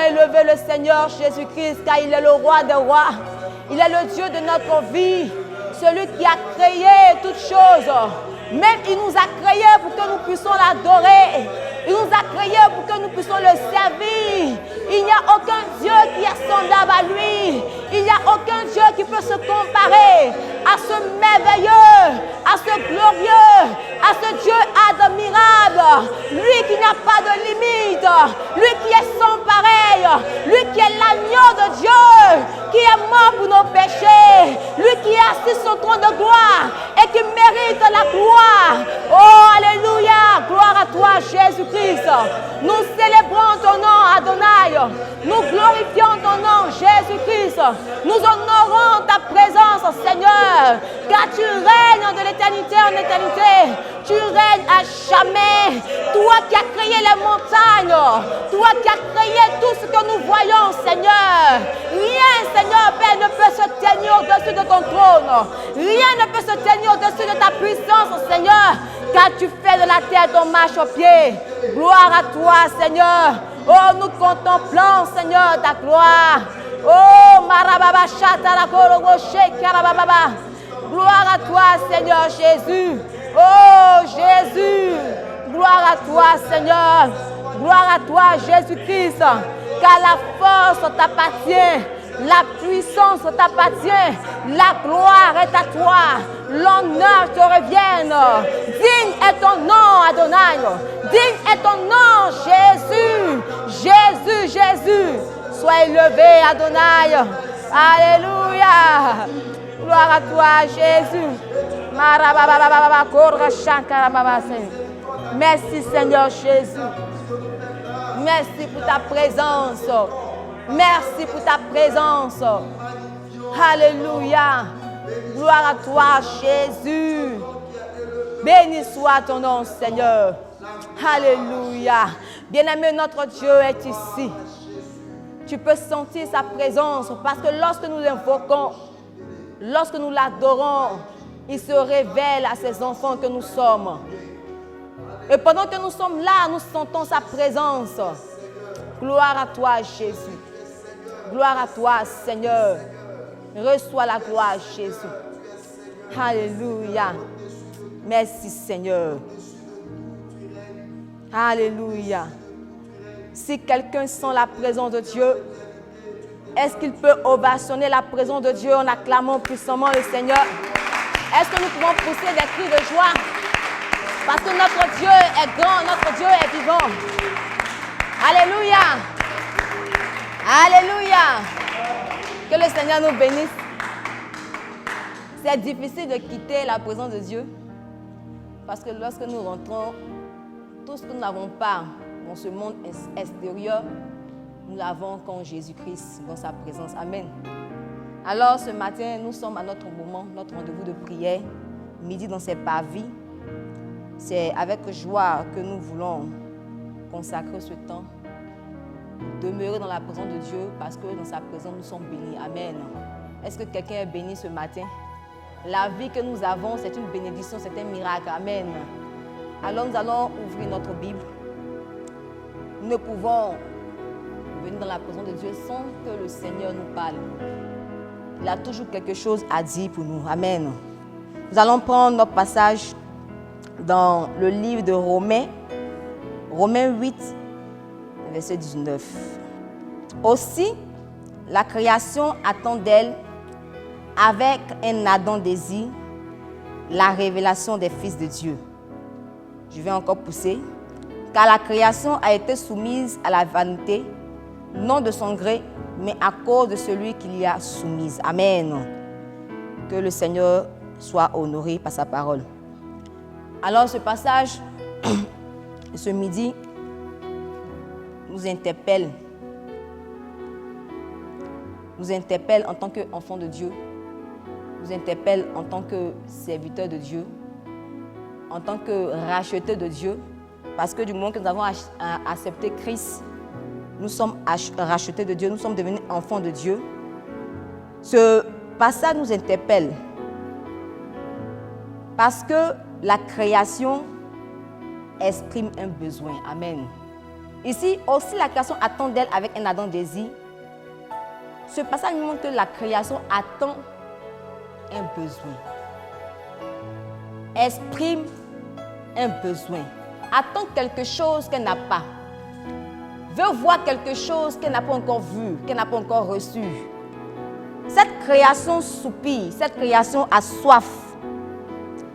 Sois élevé le Seigneur Jésus-Christ, car il est le roi des rois. Il est le Dieu de notre vie, celui qui a créé toutes choses. Même il nous a créés pour que nous puissions l'adorer. Il nous a créés pour que nous puissions le servir. Il n'y a aucun Dieu qui est semblable à lui. Il n'y a aucun Dieu qui peut se comparer à ce merveilleux, à ce glorieux, à ce Dieu admirable. Lui qui n'a pas de limite, lui qui est sans pareil, lui qui est l'agneau de Dieu, qui est mort pour nos péchés, lui qui est assis sur son trône de gloire et qui mérite la gloire. Oh, alléluia, gloire à toi Jésus-Christ. Nous célébrons ton nom Adonai, nous glorifions ton nom Jésus-Christ, nous honorons ta présence Seigneur, car tu règnes de l'éternité en éternité, tu règnes à jamais, toi qui as créé les montagnes, toi qui as créé tout ce que nous voyons Seigneur. Rien Seigneur Père ne peut se tenir au-dessus de ton trône, rien ne peut se tenir au-dessus de ta puissance Seigneur, car tu fais de la terre ton marchepied. Gloire à toi Seigneur. Oh, nous contemplons Seigneur ta gloire. Oh, marababa chatara rocher karababa. Gloire à toi Seigneur Jésus. Oh Jésus, gloire à toi Seigneur. Gloire à toi Jésus-Christ, car la force t'appartient, la puissance t'appartient, la gloire est à toi, l'honneur te revient. Digne est ton nom Adonai, digne est ton nom Jésus, Jésus, Jésus. Sois élevé Adonai, alléluia. Gloire à toi Jésus. Merci Seigneur Jésus. Merci pour ta présence. Merci pour ta présence. Alléluia. Gloire à toi, Jésus. Béni soit ton nom, Seigneur. Alléluia. Bien-aimé, notre Dieu est ici. Tu peux sentir sa présence parce que lorsque nous l'invoquons, lorsque nous l'adorons, il se révèle à ses enfants que nous sommes. Et pendant que nous sommes là, nous sentons sa présence. Gloire à toi, Jésus. Gloire à toi, Seigneur. Reçois la gloire, Jésus. Alléluia. Merci, Seigneur. Alléluia. Si quelqu'un sent la présence de Dieu, est-ce qu'il peut ovationner la présence de Dieu en acclamant puissamment le Seigneur? Est-ce que nous pouvons pousser des cris de joie? Parce que notre Dieu est grand, notre Dieu est vivant. Alléluia. Alléluia. Que le Seigneur nous bénisse. C'est difficile de quitter la présence de Dieu. Parce que lorsque nous rentrons, tout ce que nous n'avons pas dans ce monde extérieur, nous l'avons quand Jésus-Christ dans sa présence. Amen. Alors ce matin, nous sommes à notre moment, notre rendez-vous de prière, midi dans ces parvis. C'est avec joie que nous voulons consacrer ce temps, demeurer dans la présence de Dieu parce que dans sa présence, nous sommes bénis. Amen. Est-ce que quelqu'un est béni ce matin? La vie que nous avons, c'est une bénédiction, c'est un miracle. Amen. Alors nous allons ouvrir notre Bible. Nous ne pouvons venir dans la présence de Dieu sans que le Seigneur nous parle. Il a toujours quelque chose à dire pour nous. Amen. Nous allons prendre notre passage dans le livre de Romains, Romains 8, verset 19. Aussi, la création attend d'elle, avec un ardent désir, la révélation des fils de Dieu. Je vais encore pousser. Car la création a été soumise à la vanité, non de son gré, mais à cause de celui qui l'y a soumise. Amen. Que le Seigneur soit honoré par sa parole. Alors ce passage, ce midi, nous interpelle en tant qu'enfant de Dieu, nous interpelle en tant que serviteur de Dieu, en tant que racheté de Dieu, parce que du moment que nous avons accepté Christ, nous sommes rachetés de Dieu, nous sommes devenus enfants de Dieu. Ce passage nous interpelle parce que la création exprime un besoin. Amen. Ici, aussi la création attend d'elle avec un ardent désir. Ce passage nous montre que la création attend un besoin. Exprime un besoin. Attend quelque chose qu'elle n'a pas. Veut voir quelque chose qu'elle n'a pas encore vu, qu'elle n'a pas encore reçu. Cette création soupire, cette création a soif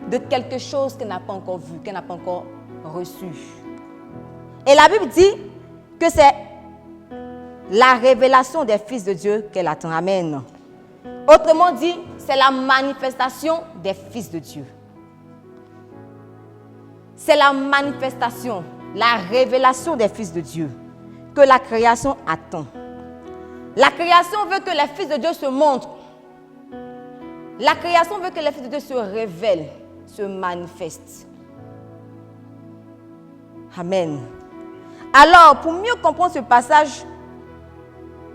de quelque chose qu'elle n'a pas encore vu, qu'elle n'a pas encore reçu. Et la Bible dit que c'est la révélation des fils de Dieu qu'elle attend. Amen. Autrement dit, c'est la manifestation des fils de Dieu. C'est la manifestation, la révélation des fils de Dieu que la création attend. La création veut que les fils de Dieu se montrent. La création veut que les fils de Dieu se révèlent, se manifestent. Amen. Alors, pour mieux comprendre ce passage,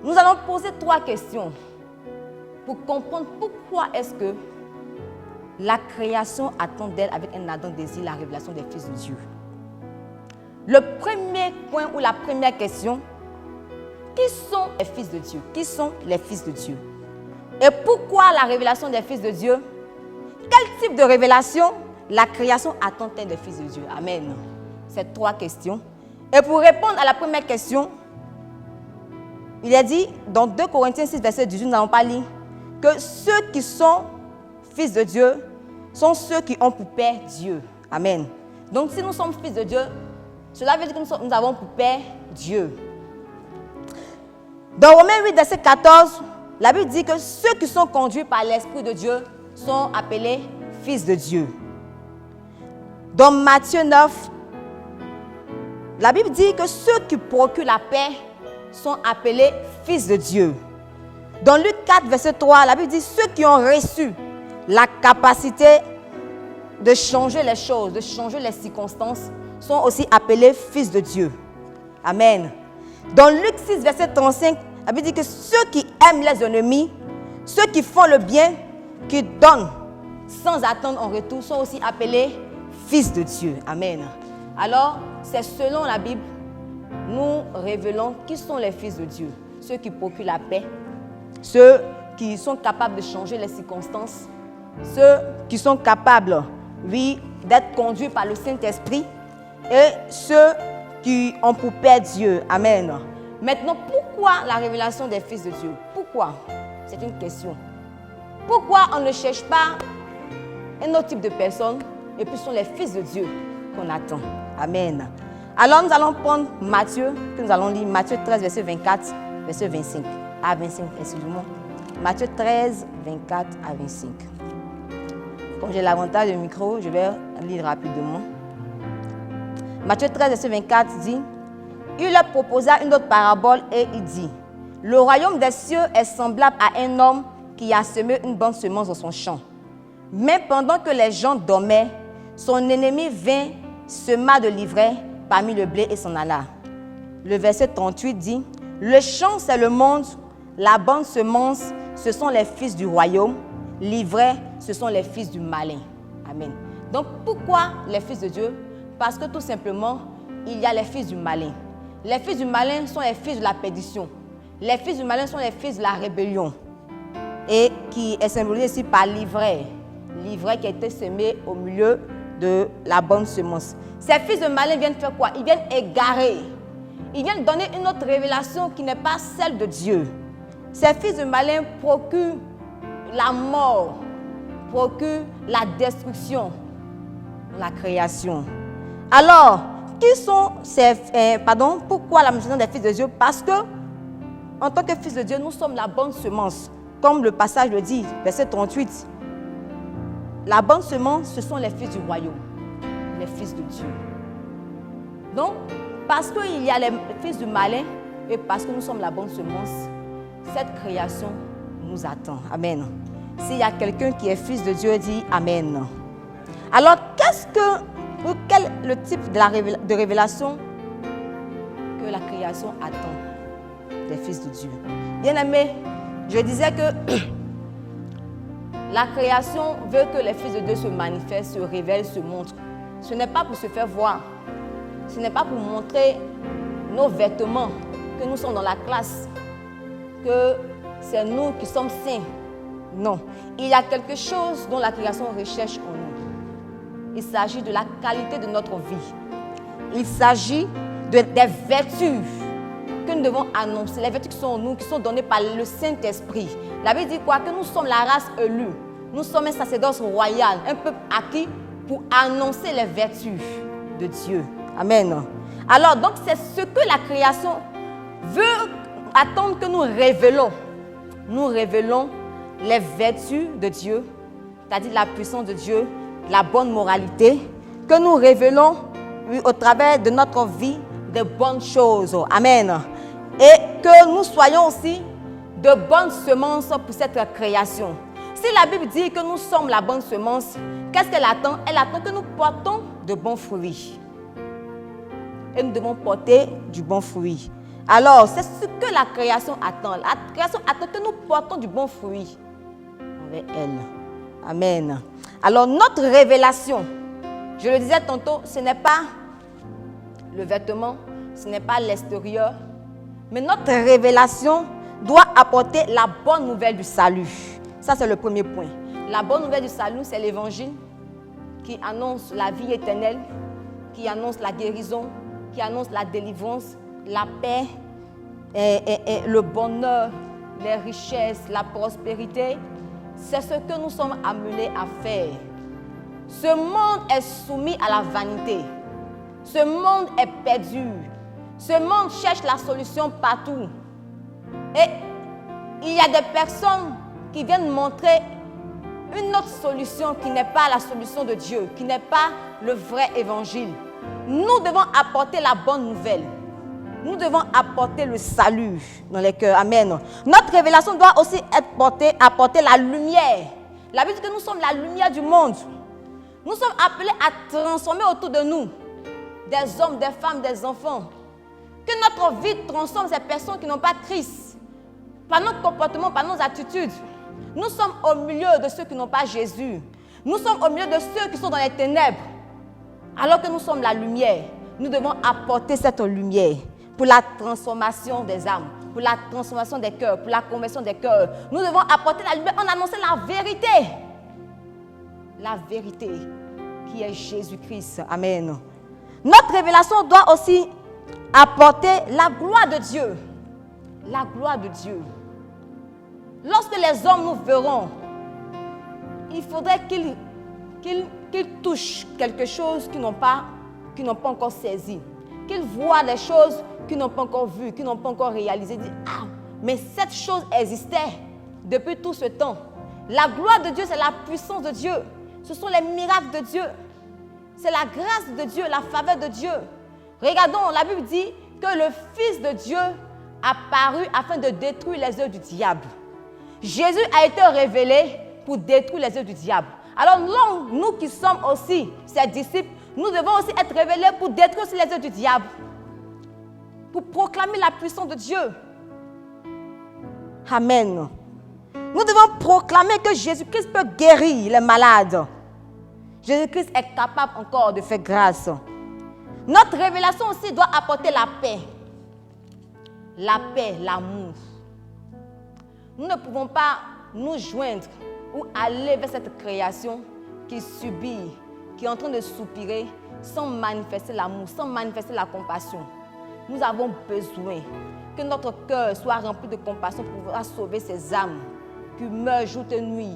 nous allons poser 3 questions pour comprendre pourquoi est-ce que la création attend d'elle avec un ardent désir la révélation des fils de Dieu. Le premier point ou la première question, qui sont les fils de Dieu? Qui sont les fils de Dieu? Et pourquoi la révélation des fils de Dieu? Quel type de révélation la création attend-elle des fils de Dieu? Amen. Ces 3 questions. Et pour répondre à la première question, il est dit dans 2 Corinthiens 6, verset 18, nous n'allons pas lire, que ceux qui sont fils de Dieu sont ceux qui ont pour père Dieu. Amen. Donc si nous sommes fils de Dieu, cela veut dire que nous avons pour père Dieu. Dans Romains 8, verset 14, la Bible dit que ceux qui sont conduits par l'Esprit de Dieu sont appelés fils de Dieu. Dans Matthieu 9, la Bible dit que ceux qui procurent la paix sont appelés fils de Dieu. Dans Luc 4, verset 3, la Bible dit ceux qui ont reçu la capacité de changer les choses, de changer les circonstances, sont aussi appelés fils de Dieu. Amen. Dans Luc 6, verset 35, la Bible dit que ceux qui aiment les ennemis, ceux qui font le bien, qui donnent sans attendre en retour, sont aussi appelés fils de Dieu. Amen. Alors, c'est selon la Bible, nous révélons qui sont les fils de Dieu. Ceux qui procurent la paix, ceux qui sont capables de changer les circonstances, ceux qui sont capables, oui, d'être conduits par le Saint-Esprit et ceux qui ont pour père Dieu. Amen. Maintenant, pourquoi la révélation des fils de Dieu? Pourquoi? C'est une question. Pourquoi on ne cherche pas un autre type de personne et puis ce sont les fils de Dieu qu'on attend? Amen. Alors nous allons prendre Matthieu, que nous allons lire Matthieu 13, verset 24, verset 25. À 25, excusez-moi. Matthieu 13, 24 à 25. Comme j'ai l'avantage du micro, je vais lire rapidement. Matthieu 13, verset 24 dit, il leur proposa une autre parabole et il dit, le royaume des cieux est semblable à un homme qui a semé une bonne semence dans son champ. Mais pendant que les gens dormaient, son ennemi vint, sema de l'ivraie parmi le blé et s'en alla. Le verset 38 dit, le champ c'est le monde, la bonne semence ce sont les fils du royaume, l'ivraie ce sont les fils du malin. Amen. Donc pourquoi les fils de Dieu? Parce que tout simplement, il y a les fils du malin. Les fils du malin sont les fils de la perdition. Les fils du malin sont les fils de la rébellion. Et qui est symbolisé ici par l'ivraie. L'ivraie qui a été semée au milieu de la bonne semence. Ces fils de malin viennent faire quoi? Ils viennent égarer. Ils viennent donner une autre révélation qui n'est pas celle de Dieu. Ces fils de malin procurent la mort, procurent la destruction, la création. Alors, qui sont pourquoi la mention des fils de Dieu? Parce que, en tant que fils de Dieu, nous sommes la bonne semence. Comme le passage le dit, verset 38. La bonne semence, ce sont les fils du royaume, les fils de Dieu. Donc, parce qu'il y a les fils du malin et parce que nous sommes la bonne semence, cette création nous attend. Amen. S'il y a quelqu'un qui est fils de Dieu, dit Amen. Alors, quel est le type de révélation que la création attend des fils de Dieu? Bien-aimés, je disais que la création veut que les fils de Dieu se manifestent, se révèlent, se montrent. Ce n'est pas pour se faire voir. Ce n'est pas pour montrer nos vêtements, que nous sommes dans la classe, que c'est nous qui sommes saints. Non. Il y a quelque chose dont la création recherche en nous. Il s'agit de la qualité de notre vie. Il s'agit des vertus que nous devons annoncer. Les vertus qui sont en nous, qui sont données par le Saint-Esprit. La Bible dit quoi? Que nous sommes la race élue. Nous sommes un sacerdoce royal, un peuple acquis pour annoncer les vertus de Dieu. Amen. Alors, donc, c'est ce que la création veut attendre que nous révélons. Nous révélons les vertus de Dieu, c'est-à-dire la puissance de Dieu, la bonne moralité, que nous révélons au travers de notre vie de bonnes choses. Amen. Et que nous soyons aussi de bonnes semences pour cette création. Si la Bible dit que nous sommes la bonne semence, qu'est-ce qu'elle attend? Elle attend que nous portons de bons fruits. Et nous devons porter du bon fruit. Alors, c'est ce que la création attend. La création attend que nous portons du bon fruit envers elle. Amen. Alors, notre révélation, je le disais tantôt, ce n'est pas le vêtement, ce n'est pas l'extérieur, mais notre révélation doit apporter la bonne nouvelle du salut. Ça, c'est le premier point. La bonne nouvelle du salut, c'est l'évangile qui annonce la vie éternelle, qui annonce la guérison, qui annonce la délivrance, la paix, et le bonheur, les richesses, la prospérité. C'est ce que nous sommes amenés à faire. Ce monde est soumis à la vanité. Ce monde est perdu. Ce monde cherche la solution partout. Et il y a des personnes qui viennent montrer une autre solution qui n'est pas la solution de Dieu, qui n'est pas le vrai évangile. Nous devons apporter la bonne nouvelle. Nous devons apporter le salut dans les cœurs. Amen. Notre révélation doit aussi être apporter la lumière. La Bible dit que nous sommes la lumière du monde. Nous sommes appelés à transformer autour de nous des hommes, des femmes, des enfants. Que notre vie transforme ces personnes qui n'ont pas Christ. Par notre comportement, par nos attitudes. Nous sommes au milieu de ceux qui n'ont pas Jésus. Nous sommes au milieu de ceux qui sont dans les ténèbres. Alors que nous sommes la lumière, nous devons apporter cette lumière pour la transformation des âmes, pour la transformation des cœurs, pour la conversion des cœurs. Nous devons apporter la lumière en annonçant la vérité. La vérité qui est Jésus-Christ. Amen. Notre révélation doit aussi apporter la gloire de Dieu. La gloire de Dieu. Lorsque les hommes nous verront, il faudrait qu'ils touchent quelque chose qu'ils n'ont pas encore saisi. Qu'ils voient des choses qu'ils n'ont pas encore vues, qu'ils n'ont pas encore réalisées. Ils disent, ah, mais cette chose existait depuis tout ce temps. La gloire de Dieu, c'est la puissance de Dieu. Ce sont les miracles de Dieu. C'est la grâce de Dieu, la faveur de Dieu. Regardons, la Bible dit que le Fils de Dieu a paru afin de détruire les œuvres du diable. Jésus a été révélé pour détruire les œuvres du diable. Alors nous qui sommes aussi ses disciples, nous devons aussi être révélés pour détruire aussi les œuvres du diable. Pour proclamer la puissance de Dieu. Amen. Nous devons proclamer que Jésus-Christ peut guérir les malades. Jésus-Christ est capable encore de faire grâce. Notre révélation aussi doit apporter la paix. La paix, l'amour. Nous ne pouvons pas nous joindre ou aller vers cette création qui subit, qui est en train de soupirer sans manifester l'amour, sans manifester la compassion. Nous avons besoin que notre cœur soit rempli de compassion pour pouvoir sauver ces âmes qui meurent jour et nuit.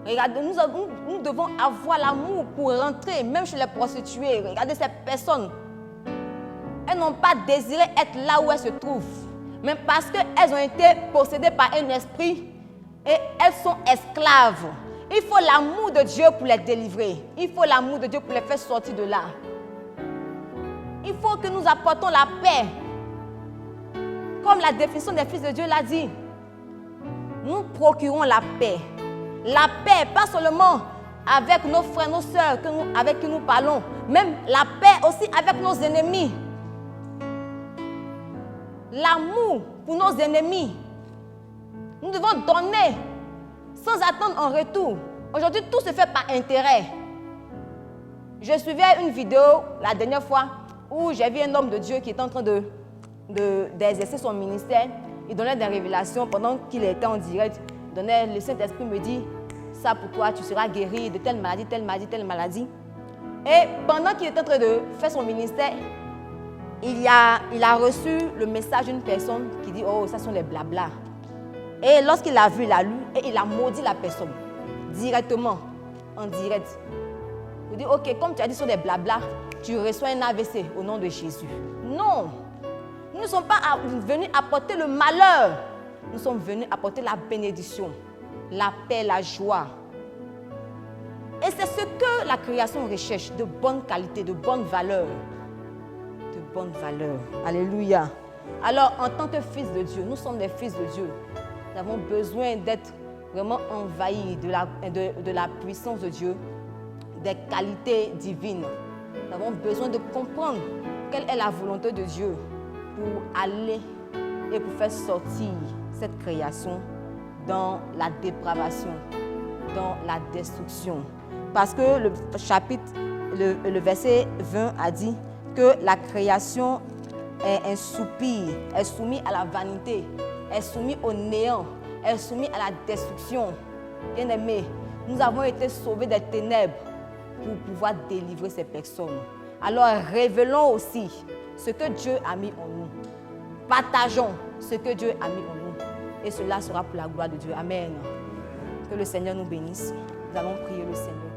Regardez, nous devons avoir l'amour pour rentrer, même chez les prostituées. Regardez ces personnes. Elles n'ont pas désiré être là où elles se trouvent. Mais parce qu'elles ont été possédées par un esprit et elles sont esclaves. Il faut l'amour de Dieu pour les délivrer. Il faut l'amour de Dieu pour les faire sortir de là. Il faut que nous apportons la paix. Comme la définition des fils de Dieu l'a dit. Nous procurons la paix. La paix, pas seulement avec nos frères, nos sœurs avec qui nous parlons, même la paix aussi avec nos ennemis. L'amour pour nos ennemis. Nous devons donner sans attendre en retour. Aujourd'hui, tout se fait par intérêt. Je suivais une vidéo la dernière fois où j'ai vu un homme de Dieu qui était en train d'exercer son ministère. Il donnait des révélations pendant qu'il était en direct. Le Saint-Esprit me dit, ça pour toi, tu seras guéri de telle maladie, telle maladie, telle maladie. Et pendant qu'il était en train de faire son ministère, il a reçu le message d'une personne qui dit, oh, ça sont les blabla. Et lorsqu'il l'a vu, il a lu et il a maudit la personne directement, en direct. Il dit, ok, comme tu as dit sur des blabla, tu reçois un AVC au nom de Jésus. Non, nous ne sommes pas venus apporter le malheur. Nous sommes venus apporter la bénédiction, la paix, la joie. Et c'est ce que la création recherche, de bonne qualité, de bonne valeur. De bonne valeur. Alléluia. Alors, en tant que fils de Dieu, nous sommes des fils de Dieu. Nous avons besoin d'être vraiment envahis de la puissance de Dieu, des qualités divines. Nous avons besoin de comprendre quelle est la volonté de Dieu pour aller et pour faire sortir cette création dans la dépravation, dans la destruction. Parce que le chapitre, le verset 20 a dit que la création est un soupir, est soumise à la vanité, est soumise au néant, est soumise à la destruction. Bien-aimés, nous avons été sauvés des ténèbres pour pouvoir délivrer ces personnes. Alors révélons aussi ce que Dieu a mis en nous. Partageons ce que Dieu a mis en nous. Et cela sera pour la gloire de Dieu. Amen. Que le Seigneur nous bénisse. Nous allons prier le Seigneur.